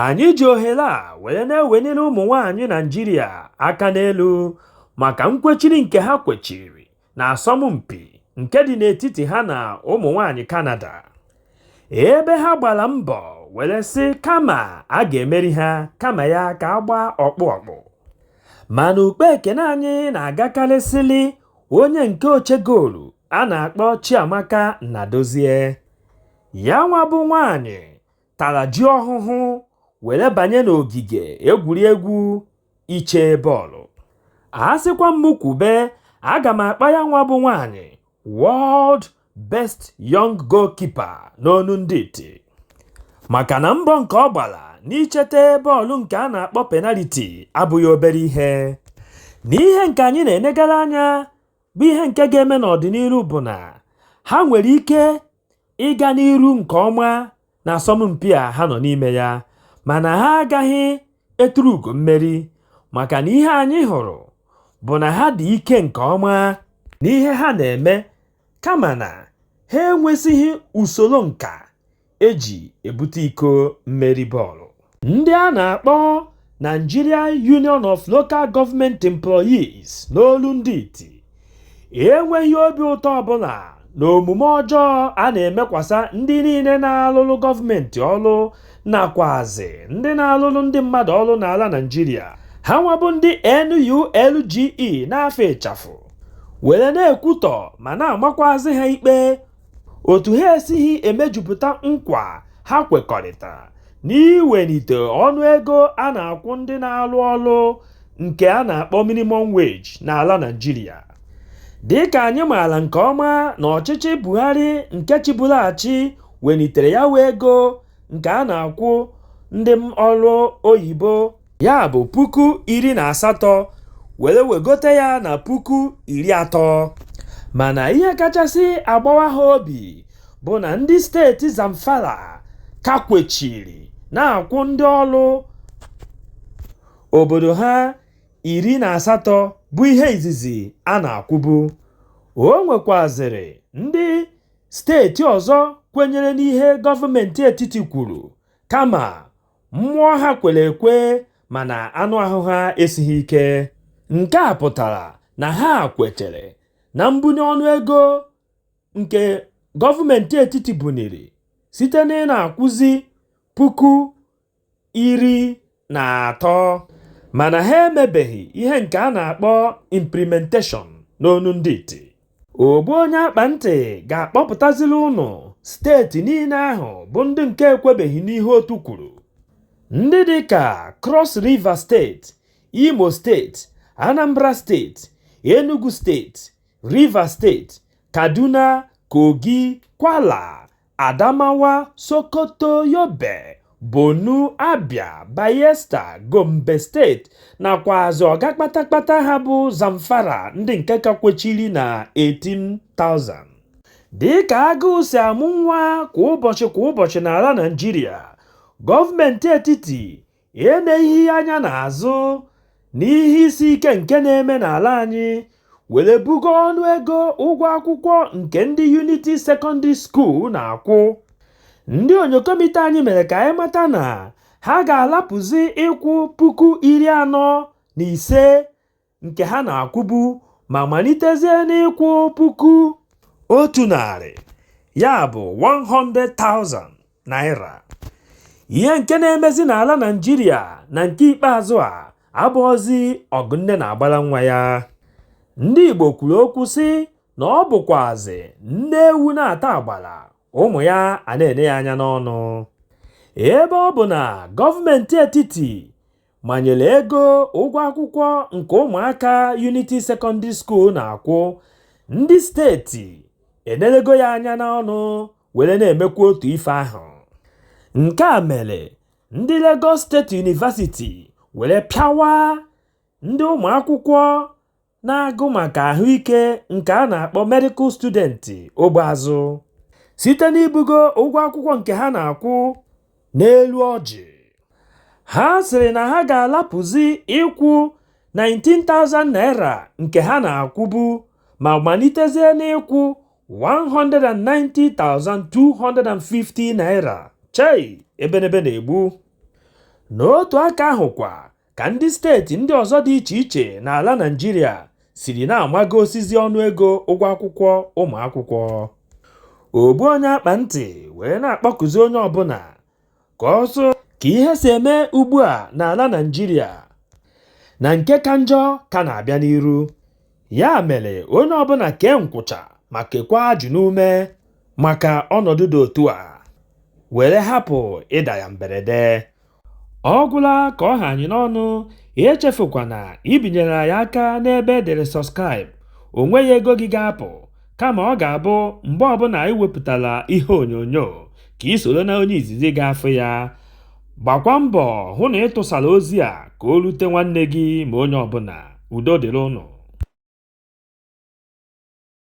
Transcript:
Anyị ji ohere a were na-ewenere ụmụ nwaanyị Naịjirịa aka n'elu maka nkwechiri nke ha kwechiri na asọmpi nke dị n'etiti ha na ụmụ nwaanyị Canada, ebe ha gbara mbọ were sị kama a ga-emeri ha kama ya ka agba ọkpụ ọkpụ. Mana ukpe ekene anyị na-agakarịsịlị onye nke oche goolu a na-akpọ Chiamaka Nnadozie. Ya nwa bụ nwaanyị tara ji ọhụhụ were banye n'ogige egwuregwu iche bọọlụ. A sịkwa m kwube, aga m akpa ya nwa bụ nwaanyị World Best Young Goalkeeper n'onu ndị iti, maka na mbọ nke ọ gbara n'ichete bọọlụ nke a na-akpọ penaliti abụghị obere ihe. N'ihe nke anyị na-enegara anya bụ ihe nke ga-eme n'ọdịnihu bụ na ha nwere ike ịga n'iru nke ọma na asọmpi a ha nọ n'ime ya, mana ha agaghị eturu ugo mmeri, maka na ihe anyị hụrụ bụ na ha dị ike nke ọma n'ihe ha na-eme, kama na ha enwesịghị usoro nka eji ebute iko mmeri bọọlụ. Ndị a na-akpọ Nigeria Union of Local Government Employees n'olu ndị iti enweghị obi ụtọ ọbụla na omume ọjọọ a na-emekwasa ndị niile na-alụlụ gọọmenti ọlụ nakwazi ndị na-alụlụ ndị mmadụ ọlụ n'ala Naịjirịa. Ha nwabụ ndị NULGE n'afọ ịchafụ were na-ekwutọ ma na-amakwazi ha ikpe otu ha esighị emejupụta nkwa ha kwekọrịta n'iwelite ọnụego a na-akwụ ndị na-alụ ọlụ nke a na-akpọ minimum wage n'ala Naịjirịa. Dịka anyị maara nke ọma na ọchịchị Buhari nke chibụlaghachi welitere ya wee ego nke a na-akwụ ndị ọrụ oyibo, ya bụ 18,000 were wegote ya na 30,000. Mana ihe kachasị agbawa ha obi bụ na ndị steeti Zamfara ka kwechiri na-akwụ ndị ọrụ obodo ha 18 bụ ihe izizi a na-akwụbu. O nwekwazịrị ndị steeti ọzọ kwenyere n'ihe gọọmenti etiti kwuru, kama mmụọ ha kwere ekwe mana anụ ahụ ha esighị ike. Nke a pụtara na ha kwetere na mbunye ọnụego nke gọọmenti etiti buniri site na ị na-akwụzi 13,000, mana ha emebeghị ihe nke a na-akpọ implementation n'onu ndị iti. Ogbu onye akpa ntị ga-akpọpụtazili ụnụ steeti niile ahụ bụ ndị nke ekwebeghị n'ihe otu kwuru. Ndị dịka Cross River steeti, Imo steeti, Anambra steeti, Enugu steeti, Rivers steeti, Kaduna, Kogi, Kwara, Adamawa, Sokoto, Yobe, Borno, Abia, Bayelsa, Gombe steeti nakwazi ọga kpatakpata ha bụ Zamfara ndị nke ka kwechiri na 18,000. Dịka agụụ si amụ nwa kwa ụbọchị n'ala Naịjirịa, gọọmenti etiti eneghị anya n'azụ n'ihe isi ike nke na-eme n'ala anyị were bugo ọnụego ụgwọ akwụkwọ nke ndị Unity Secondary School na-akwụ. Ndị onyokomite anyị mere ka anyị mata na ha ga-alapụzi ịkwụ 45,000 nke ha na-akwụbu ma malitezie n'ịkwụ 100,000, ya bụ 100,000 naira. Ihe nke na-emezi n'ala Naịjirịa na nke ikpeazụ a abụghịzi ọgụ nne na-agbara nwa ya. Ndị Igbo kwuru okwu sị na ọ bụkwazi nne ewu na-ata agbara ụmụ ya a na-ene ya anya n'ọnụ. Ebe ọ bụ na gọọmenti etiti manyere ego ụgwọ akwụkwọ nke ụmụaka Unity Secondary School na-akwụ, ndị steeti enerego ya anya n'ọnụ were na-emekwa otu ife ahụ. Nke a mere ndị Lagos State University were pịawa ndị ụmụ akwụkwọ na-agụ maka ahụike nke a na-akpọ medical student ogbe azụ site n'ibugo ụgwọ akwụkwọ nke ha na-akwụ n'elu ọjị. Ha sịrị na ha ga-alapụzi ịkwụ 19,000 naira nke ha na-akwụbu ma malitezie n'ịkwụ 190,250 naira. Chei, ebenebe na-egbu. N'otu aka ahụkwa ka ndị steeti ndị ọzọ dị iche iche n'ala Naịjirịa siri na-amago osizi ọnụego ụgwọ akwụkwọ ụmụ akwụkwọ. Ogbu onye akpa ntị wee na-akpọkuzi onye ọbụla ka ọsọ ka ihe si eme ugbu a n'ala Naịjirịa na nke ka njọ ka na-abịa n'iru. Ya mere onye ọbụla kee nkwụcha ma kekwa ajụ n'ume maka ọnọdụ dị otu a were hapụ ịda ya mberede. Ọ gwụla ka ọ ha anyị n'ọnụ, echefukwana ibinyere anyị aka n'ebe edere subscribe. O nweghị ego gị ga-apụ, kama ọ ga-abụ mgbe ọbụla anyị wepụtara ihe onyonyo ka ị soro na onye izizi ga-afụ ya. Gbakwa mbọ hụ na ị tụsara ozi a ka o rute nwanne gị ma onye ọbụla. Udo dịrị ụnụ.